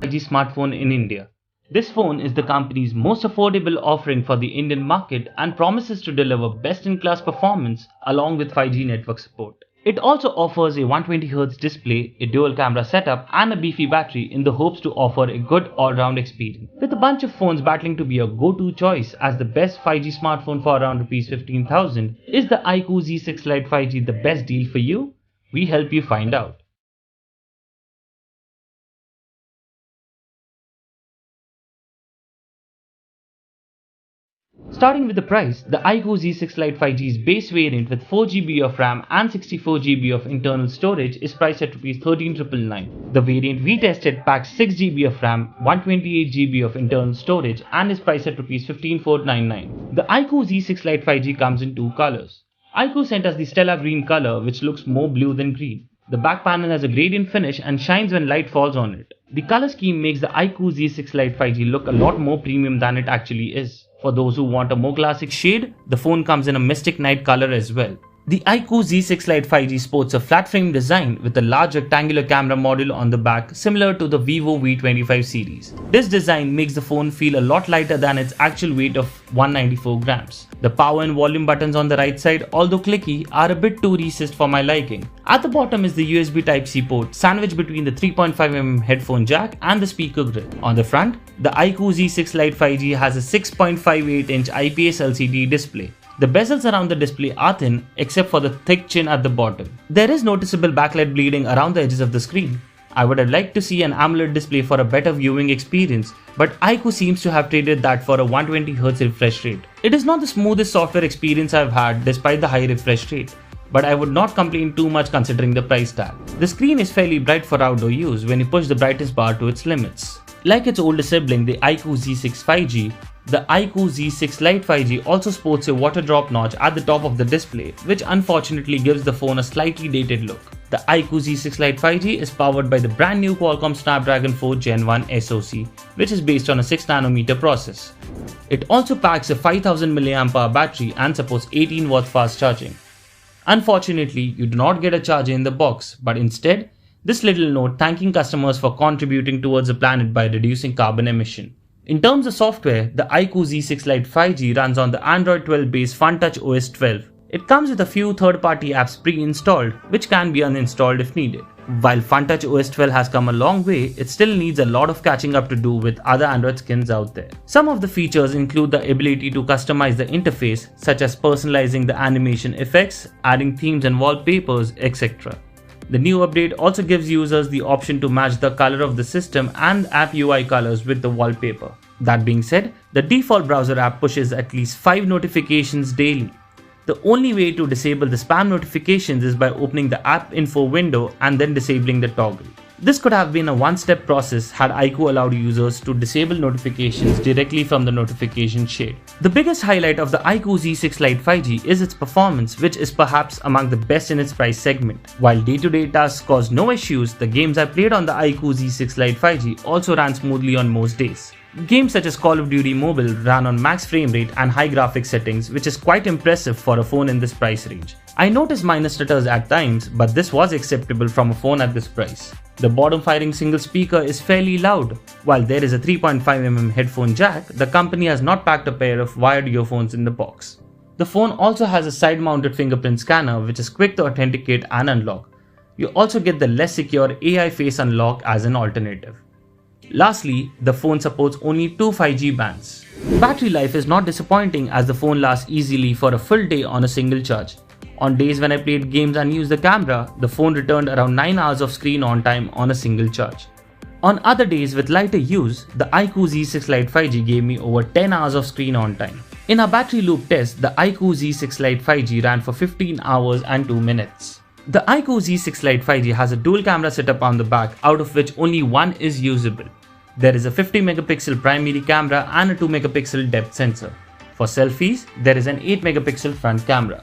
5G smartphone in India. This phone is the company's most affordable offering for the Indian market and promises to deliver best-in-class performance along with 5G network support. It also offers a 120Hz display, a dual camera setup, and a beefy battery in the hopes to offer a good all-round experience. With a bunch of phones battling to be your go-to choice as the best 5G smartphone for around Rs 15,000, is the IQOO Z6 Lite 5G the best deal for you? We help you find out. Starting with the price, the IQOO Z6 Lite 5G's base variant with 4GB of RAM and 64GB of internal storage is priced at Rs 13,999. The variant we tested packs 6GB of RAM, 128GB of internal storage and is priced at Rs 15,499. The IQOO Z6 Lite 5G comes in two colors. IQOO sent us the Stella Green color, which looks more blue than green. The back panel has a gradient finish and shines when light falls on it. The color scheme makes the IQOO Z6 Lite 5G look a lot more premium than it actually is. For those who want a more classic shade, the phone comes in a Mystic Night color as well. The IQOO Z6 Lite 5G sports a flat frame design with a large rectangular camera module on the back similar to the Vivo V25 series. This design makes the phone feel a lot lighter than its actual weight of 194 grams. The power and volume buttons on the right side, although clicky, are a bit too recessed for my liking. At the bottom is the USB Type-C port, sandwiched between the 3.5mm headphone jack and the speaker grill. On the front, the IQOO Z6 Lite 5G has a 6.58-inch IPS LCD display. The bezels around the display are thin except for the thick chin at the bottom. There is noticeable backlight bleeding around the edges of the screen. I would have liked to see an AMOLED display for a better viewing experience, but IQOO seems to have traded that for a 120Hz refresh rate. It is not the smoothest software experience I've had despite the high refresh rate, but I would not complain too much considering the price tag. The screen is fairly bright for outdoor use when you push the brightness bar to its limits. Like its older sibling, the IQOO Z6 5G, the IQOO Z6 Lite 5G also sports a water drop notch at the top of the display, which unfortunately gives the phone a slightly dated look. The IQOO Z6 Lite 5G is powered by the brand new Qualcomm Snapdragon 4 Gen 1 SoC, which is based on a 6nm process. It also packs a 5000 mAh battery and supports 18W fast charging. Unfortunately, you do not get a charger in the box, but instead, this little note thanking customers for contributing towards the planet by reducing carbon emission. In terms of software, the IQOO Z6 Lite 5G runs on the Android 12 based FunTouch OS 12. It comes with a few third-party apps pre-installed, which can be uninstalled if needed. While FunTouch OS 12 has come a long way, it still needs a lot of catching up to do with other Android skins out there. Some of the features include the ability to customize the interface, such as personalizing the animation effects, adding themes and wallpapers, etc. The new update also gives users the option to match the color of the system and app UI colors with the wallpaper. That being said, the default browser app pushes at least 5 notifications daily. The only way to disable the spam notifications is by opening the app info window and then disabling the toggle. This could have been a one-step process had IQOO allowed users to disable notifications directly from the notification shade. The biggest highlight of the IQOO Z6 Lite 5G is its performance, which is perhaps among the best in its price segment. While day-to-day tasks cause no issues, the games I played on the IQOO Z6 Lite 5G also ran smoothly on most days. Games such as Call of Duty Mobile ran on max frame rate and high graphics settings, which is quite impressive for a phone in this price range. I noticed minor stutters at times, but this was acceptable from a phone at this price. The bottom-firing single speaker is fairly loud. While there is a 3.5mm headphone jack, the company has not packed a pair of wired earphones in the box. The phone also has a side-mounted fingerprint scanner which is quick to authenticate and unlock. You also get the less secure AI face unlock as an alternative. Lastly, the phone supports only 2 5G bands. Battery life is not disappointing as the phone lasts easily for a full day on a single charge. On days when I played games and used the camera, the phone returned around 9 hours of screen on time on a single charge. On other days with lighter use, the IQOO Z6 Lite 5G gave me over 10 hours of screen on time. In our battery loop test, the IQOO Z6 Lite 5G ran for 15 hours and 2 minutes. The IQOO Z6 Lite 5G has a dual camera setup on the back, out of which only one is usable. There is a 50 megapixel primary camera and a 2 megapixel depth sensor. For selfies, there is an 8 megapixel front camera.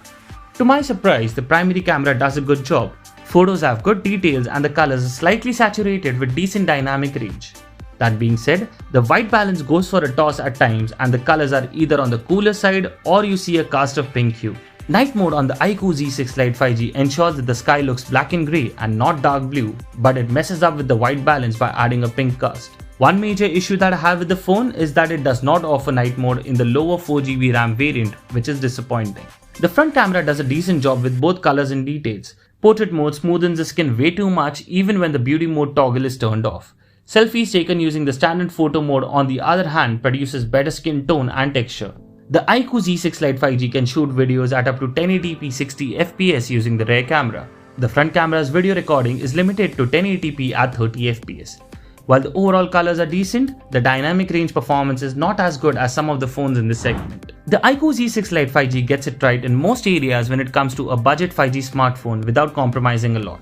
To my surprise, the primary camera does a good job. Photos have good details and the colors are slightly saturated with decent dynamic range. That being said, the white balance goes for a toss at times and the colors are either on the cooler side or you see a cast of pink hue. Night mode on the IQOO Z6 Lite 5G ensures that the sky looks black and grey and not dark blue, but it messes up with the white balance by adding a pink cast. One major issue that I have with the phone is that it does not offer night mode in the lower 4GB RAM variant, which is disappointing. The front camera does a decent job with both colors and details. Portrait mode smoothens the skin way too much even when the beauty mode toggle is turned off. Selfies taken using the standard photo mode on the other hand produces better skin tone and texture. The IQOO Z6 Lite 5G can shoot videos at up to 1080p 60fps using the rear camera. The front camera's video recording is limited to 1080p at 30fps. While the overall colors are decent, the dynamic range performance is not as good as some of the phones in this segment. The IQOO Z6 Lite 5G gets it right in most areas when it comes to a budget 5G smartphone without compromising a lot.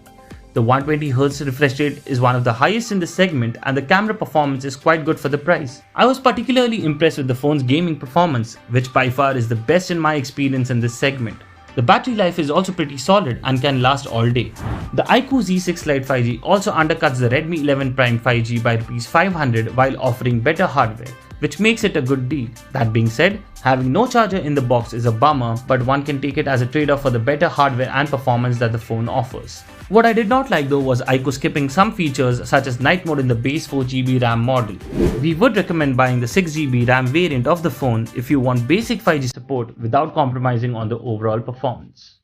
The 120Hz refresh rate is one of the highest in the segment and the camera performance is quite good for the price. I was particularly impressed with the phone's gaming performance, which by far is the best in my experience in this segment. The battery life is also pretty solid and can last all day. The IQOO Z6 Lite 5G also undercuts the Redmi 11 Prime 5G by ₹500 while offering better hardware, which makes it a good deal. That being said, having no charger in the box is a bummer, but one can take it as a trade-off for the better hardware and performance that the phone offers. What I did not like though was IQOO skipping some features such as night mode in the base 4GB RAM model. We would recommend buying the 6GB RAM variant of the phone if you want basic 5G support without compromising on the overall performance.